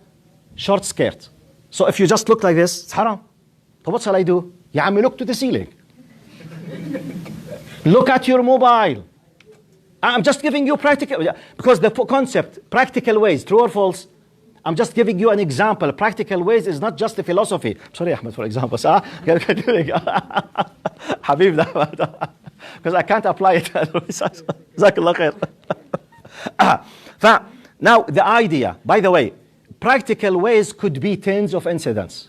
short skirt. So if you just look like this, it's haram. So what shall I do? يا عمي, look to the ceiling. Look at your mobile. I'm just giving you practical, because the concept, practical ways, true or false, I'm just giving you an example. Practical ways is not just a philosophy. Sorry, Ahmed, for example. Habib, because I can't apply it. Jazakallah khair. Now, the idea, by the way, practical ways could be tens of incidents.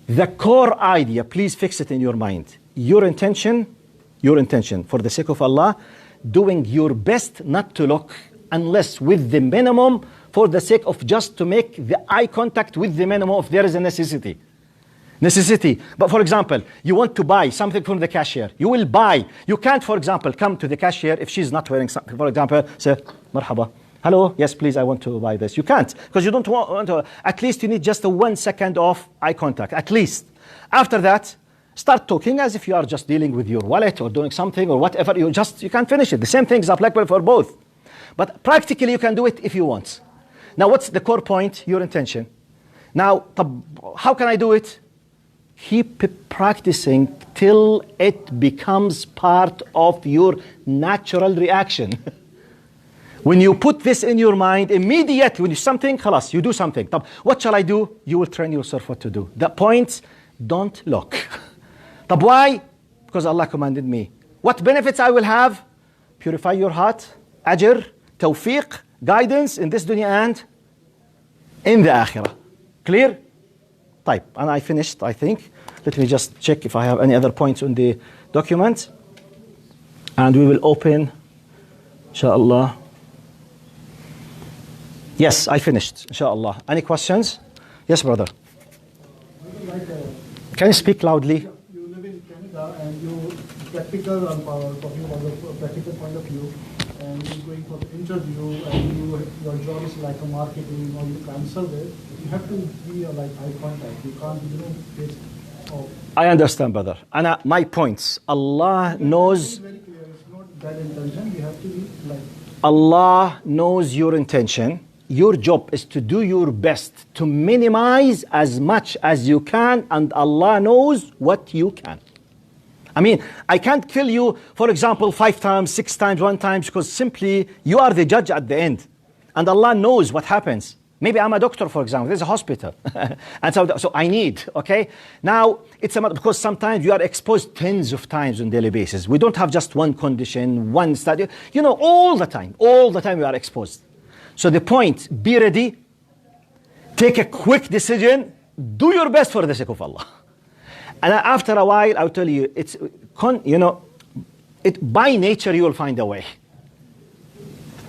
The core idea, please fix it in your mind. Your intention, for the sake of Allah, doing your best not to look unless with the minimum for the sake of just to make the eye contact with the minimum if there is a necessity. But for example, you want to buy something from the cashier. You will buy. You can't, for example, come to the cashier if she's not wearing something. For example, say, marhaba. Hello, yes, please, I want to buy this. You can't, because you don't want to. At least you need just a 1 second of eye contact, at least. After that, start talking as if you are just dealing with your wallet or doing something or whatever. You can't finish it. The same thing is applicable for both. But practically, you can do it if you want. Now, what's the core point? Your intention. Now, how can I do it? Keep practicing till it becomes part of your natural reaction. When you put this in your mind, immediately when you something, khalas, you do something. What shall I do? You will train yourself what to do. The point, don't look. Why? Because Allah commanded me. What benefits I will have? Purify your heart, ajr, tawfiq, guidance in this dunya and in the akhirah. Clear? Type. And I finished, I think. Let me just check if I have any other points on the document. And we will open, inshallah. Yes, I finished, inshallah. Any questions? Yes, brother. Can you speak loudly? You live in Canada and you practical, talking about the practical point of view, and you're going for the interview and your job is like a marketing or you can survey. You have to be like eye contact. You can't, face off. I understand, brother. And my points. Allah knows. It's very clear. It's not bad intention. You have to be like. Allah knows your intention. Your job is to do your best to minimize as much as you can, and Allah knows what you can. I mean, I can't kill you, for example, 5 times, 6 times, 1 time, because simply you are the judge at the end. And Allah knows what happens. Maybe I'm a doctor, for example. There's a hospital. And so I need, okay? Now, it's a matter, because sometimes you are exposed tens of times on a daily basis. We don't have just one condition, one study. All the time we are exposed. So the point, be ready, take a quick decision, do your best for the sake of Allah. And after a while, I'll tell you, by nature you will find a way.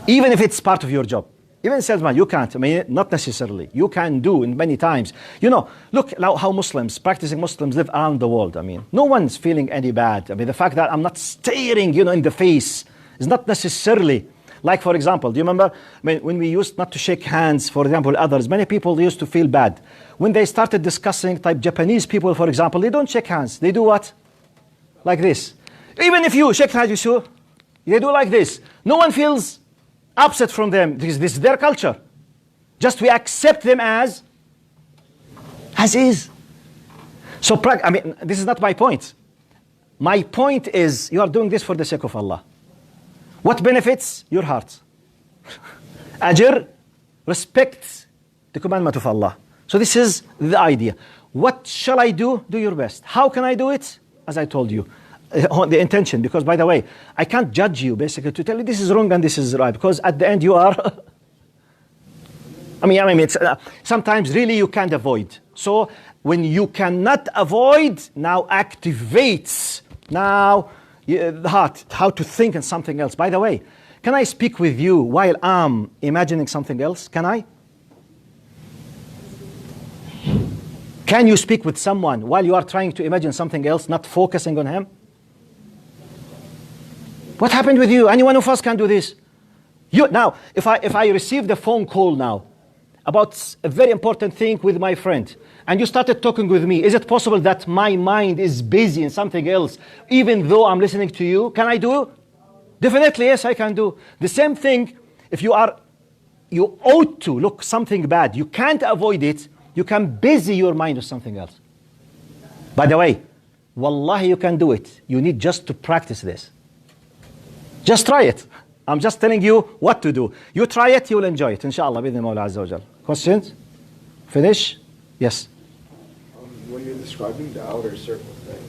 Even if it's part of your job. Even salesman, you can't, not necessarily. You can do in many times. Look how practicing Muslims live around the world. No one's feeling any bad. The fact that I'm not staring, in the face is not necessarily. Like, for example, do you remember when we used not to shake hands, for example, others, many people used to feel bad. When they started discussing, Japanese people, for example, they don't shake hands. They do what? Like this. Even if you shake hands, they do like this. No one feels upset from them. This is their culture. Just we accept them as is. So, this is not my point. My point is, you are doing this for the sake of Allah. What benefits? Your heart. Ajr, respect the commandment of Allah. So this is the idea. What shall I do? Do your best. How can I do it? As I told you, the intention. Because by the way, I can't judge you basically to tell you this is wrong and this is right. Because at the end you are. It's, sometimes really you can't avoid. So when you cannot avoid, now activates. Now. The heart, how to think in something else. By the way, can I speak with you while I'm imagining something else? Can I? Can you speak with someone while you are trying to imagine something else, not focusing on him? What happened with you? Any one of us can do this. Now, if I received a phone call now about a very important thing with my friend, and you started talking with me, is it possible that my mind is busy in something else, even though I'm listening to you? Can I do? Definitely, yes, I can do. The same thing, if you ought to look something bad, you can't avoid it, you can busy your mind with something else. By the way, wallahi, you can do it. You need just to practice this. Just try it. I'm just telling you what to do. You try it, you'll enjoy it, inshallah, بإذن الله عز وجل. Questions? Finish? Yes. When you're describing the outer circle thing,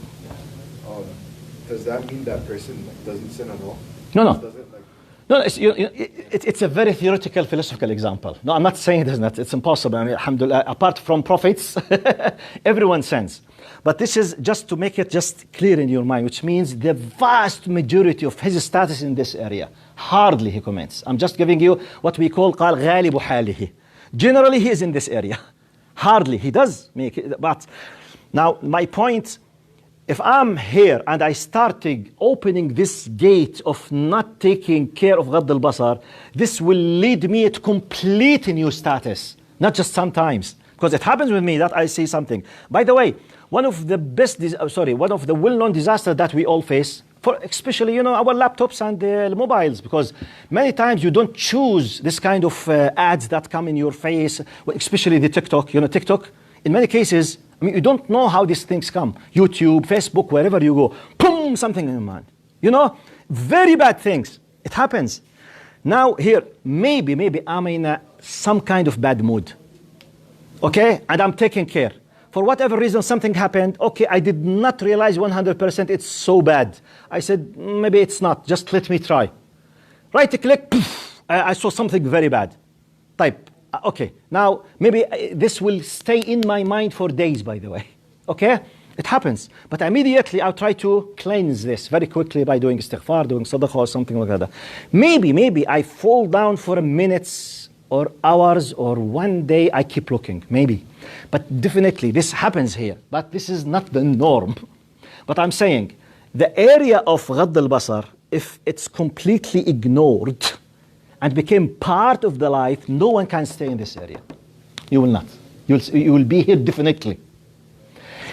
does that mean that person doesn't sin at all? No, no. Doesn't like. No, it's a very theoretical, philosophical example. No, I'm not saying it is not. It's impossible. I mean, alhamdulillah, apart from prophets, everyone sins. But this is just to make it just clear in your mind, which means the vast majority of his status in this area. Hardly he comments. I'm just giving you what we call قال غالب حاله. Generally, he is in this area. Hardly. He does make it. But now, my point, if I'm here and I started opening this gate of not taking care of غض البصر, this will lead me to complete new status. Not just sometimes. Because it happens with me that I see something. By the way, one of the well-known disasters that we all face, for especially, our laptops and mobiles, because many times you don't choose this kind of ads that come in your face, especially the TikTok. TikTok, in many cases, you don't know how these things come. YouTube, Facebook, wherever you go, boom, something in your mind. Very bad things. It happens. Now here, maybe I'm in some kind of bad mood. Okay, and I'm taking care. For whatever reason, something happened. Okay, I did not realize 100% it's so bad. I said, maybe it's not. Just let me try. Right click, poof, I saw something very bad. Type. Okay, now maybe this will stay in my mind for days, by the way. Okay, it happens. But immediately I'll try to cleanse this very quickly by doing istighfar, doing sadaqah or something like that. Maybe I fall down for minutes or hours or one day I keep looking, maybe. But definitely this happens here. But this is not the norm. But I'm saying the area of غض البصر, if it's completely ignored and became part of the life, no one can stay in this area. You will not. You will be here definitely.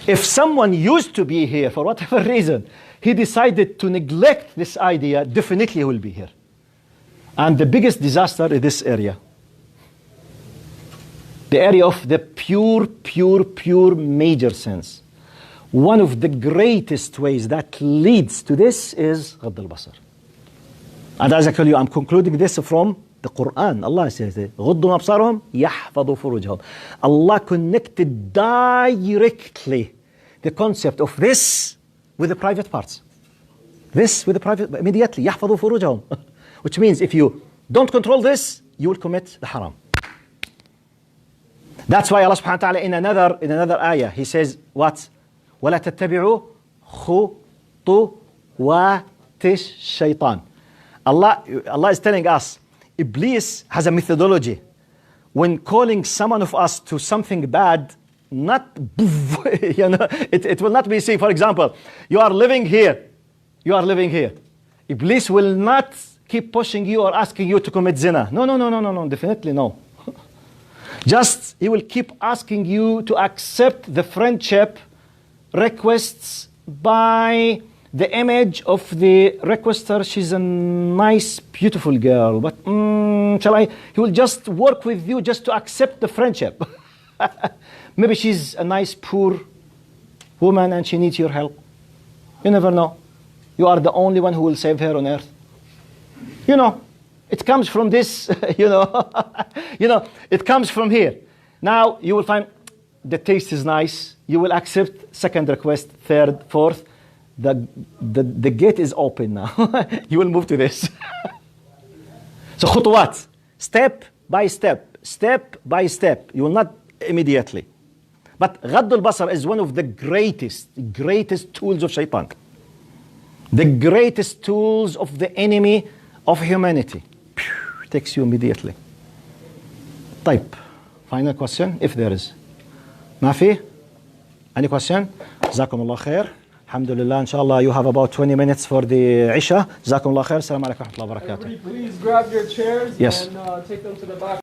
If someone used to be here for whatever reason, he decided to neglect this idea, definitely he will be here. And the biggest disaster is this area. The area of the pure major sins. One of the greatest ways that leads to this is غض البصر. And as I tell you, I'm concluding this from the Quran. Allah says, غضوا أبصارهم يحفظوا فروجهم. Allah connected directly the concept of this with the private parts. This with the private, immediately, يحفظوا فروجهم. Which means if you don't control this, you will commit the haram. That's why Allah subhanahu wa ta'ala in another ayah, He says, what? وَلَا تَتَّبِعُوا خُطُوَاتِ الشَّيْطَانِ. Allah is telling us, Iblis has a methodology. When calling someone of us to something bad, not, it will not be, say, for example, you are living here. Iblis will not keep pushing you or asking you to commit zina. No, definitely no. Just, he will keep asking you to accept the friendship requests by the image of the requester. She's a nice, beautiful girl, but he will just work with you just to accept the friendship. Maybe she's a nice, poor woman and she needs your help. You never know. You are the only one who will save her on earth. It comes from this, it comes from here. Now you will find the taste is nice. You will accept second request, third, fourth. The gate is open now. You will move to this. So خطوات, step by step. You will not immediately. But غض البصر is one of the greatest tools of shaitan. The greatest tools of the enemy of humanity. Takes you immediately. طيب. Final question, if there is. ما في? Any question? جزاكم الله خير. الحمد لله. Inshallah, you have about 20 minutes for the Isha. جزاكم الله خير. السلام عليكم ورحمة الله وبركاته. Everybody, please grab your chairs Yes. and take them to the back.